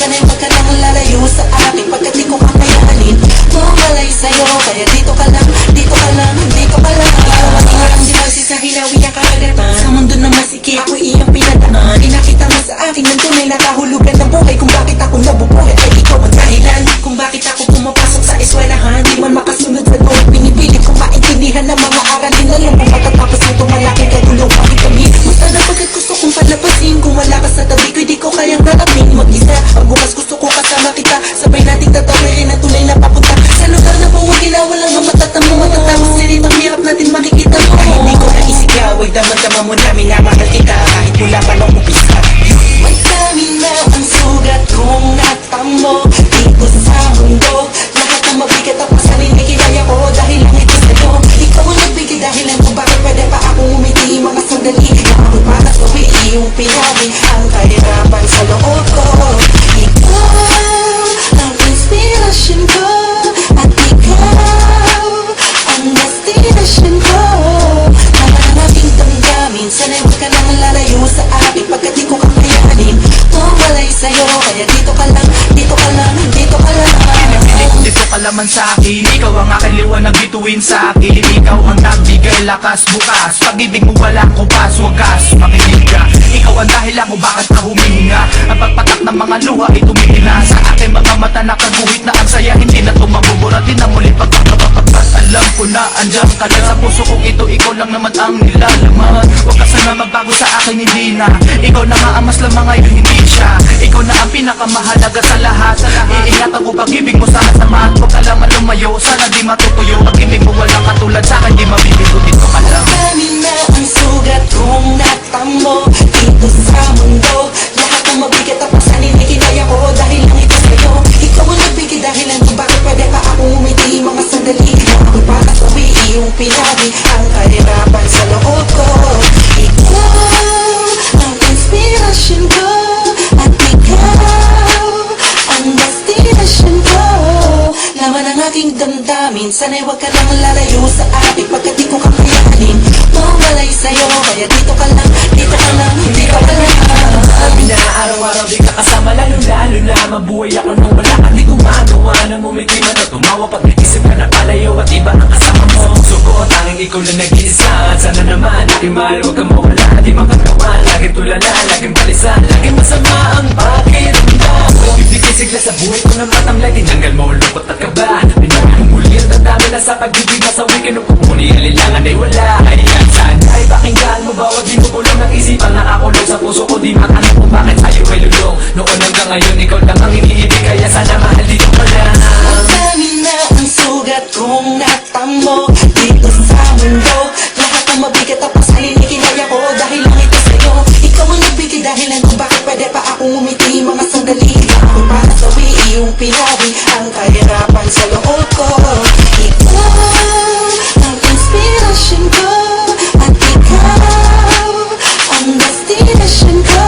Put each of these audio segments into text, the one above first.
Sana'y wag ka nang lalayo sa akin pagkat di ko kakayanin Mamalay sa'yo, kaya dito ka lang, dito ka lang, dito ka lang Ikaw ang inarang si Moises na hinawi ang karagatan Sa mundo na masikip, ako iyang pinadaan Pinakita mo sa akin ng tunay na kahulugan ng buhay Kung bakit ako nabubuhay ay ikaw ang dahilan Kung bakit ako pumapasok sa eskwelahan Di man makasunod sa doon, pinipilit kong maintindihan ng mga aralin Alam kung pagkatapos nito malaki kagulong bakit kami Basta na pagkat gusto kong palabasin Kung wala ka sa tabi ko, di ko kayang harapin Mag-isa, pagbukas gusto ko kasama kita Sabay nating tatawirin ang tunay na papunta Sa lugar na buwagin na walang matatamo Matatapos sirit ang hirap natin makikita mo Kahit di ko naisigaw, ay damang-dama mo namin na mahal kita Kahit mula pa nung umpisa Madami na ang sugat kong natamo Dito sa mundo Lahat ng mabigat at pasanin ay kinaya ko Dahil lang ito sa'yo Ikaw ang nagbigay dahilan kung bakit pwede pa akong umiti Mga sandali na ako para sa iyong pinagi Ang kahirapan sa loob ko Ikaw ang inspirasyon ko At ikaw ang destinasyon ko Laman ang aking damdamin Sana'y wag ka nang lalayo sa akin Pagkat di ko kakayanin Mamalay sa'yo Kaya dito ka lang, dito ka lang, dito ka lang Dito ka laman sa akin Ikaw ang aking liwanag bituin sa akin Ikaw ang nagbigay lakas bukas Pag-ibig mo wala ko pas wagas Makinig ka Ikaw ang dahilan kung bakit ka humihinga Ang pagpatak ng mga luha ay tumihila Sa aking mga mata nakaguhit na ang saya Hindi na ito mabuburatin na muli pagkakapagpat Alam ko na andyan ka na sa puso kong ito Ikaw lang naman ang nilalaman Huwag ka sana magbago sa akin hindi na Ikaw na nga ang mas lamang ngayon hindi siya Ikaw na ang pinakamahalaga sa lahat Iingatan ko pag-ibig mo sa samahan Huwag ka lang malumayo Sana di matutuyo Pag-ibig mo walang katulad sa akin Di mabibigo dito ka lang Marami na ang sugat kong natamo Dito sa mundo Lahat ng mabigat at pasanin ay kinaya ko Dahil lang ito sa'yo Ikaw ang nagbigay dahilan kung bakit pwede pa akong umiti Mga sandali na ako para sa iyong pinagi Ang kahirapan sa loob ko Ikaw ang inspirasyon ko At ikaw ang destinasyon ko Laman ang aking damdamin Sana'y wag ka nang lalayo sa akin Pagkat di ko kakayanin Mamalay sa'yo Kaya dito ka lang, dito ka lang, dito ka lang Sabi na araw-araw di ka kasama Lalo-lalo na mabuhay ako nung wala ka Di gumagawa na ngumiti man o tumawa Pag nag-isip ka na palayo at iba ang kasama mo Puso ko tanging ikaw na nag-iisa At sana naman aking mahal huwag kang mawala Di makagawa, laging tulala, laging balisa Laging masama ang pakiramdam Bibigay sigla sa buhay ko na matamlay Tinanggal mo lungkot at kaba Pinagin muli ang dandami na sa pag-ibig Masawi ka nung pupuni alilangan ay wala Ayan sana ay pakinggan mo bawat di mo kulang ng isipan Na ako lang sa puso ko di matanong kung bakit sa'yo ay lulong Noon hanggang ngayon ikaw lang ang iniibig Kaya sana mahal dito ka lang Madami na ang sugat kong natamo Dito sa mundo Lahat ng mabigat at pasanin ay kinaya ko Dahil lang ito sa'yo Ikaw ang nagbigay dahilan kung bakit pwede pa akong umiti Mga sandali na ako para sa iyong pinagi Ang kahirapan sa loob ko Ikaw ang inspirasyon ko At ikaw ang destinasyon ko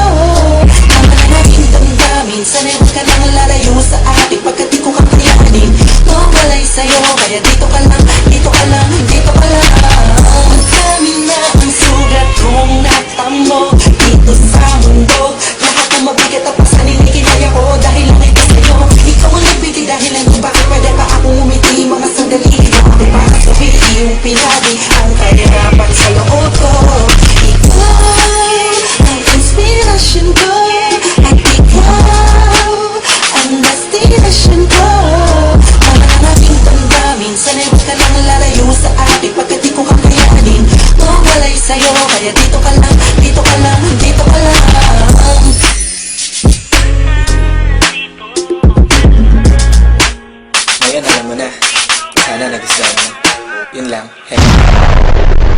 Laman ang aking damdamin Sana'y wag ka nang lalayo sa akin Pagkat di ko kakayanin Mamalay sa'yo Kaya dito ka lang, dito ka lang, dito ka lang Madami na ang sugat kong natamo Dito sa mundo Lahat ng mabigat at pasanin ay kinaya ko Dahil lang ito sa'yo Ikaw ang nagbigay dahilan kung bakit pwede pa akong umiti Mga sandali na ako para sa iyong pinagi Ang kahirapan sa loob ko Ikaw ang inspirasyon ko At ikaw ang destinasyon ko Laman ang aking damdamin Sana'y wag ka nang lalayo sa akin Pagkat di ko kakayanin Mamalay sa'yo Kaya dito ka lang, dito ka lang, dito ka lang Ngayon alam mo na. Sana nagustuhan mo. Yun lang. Hey.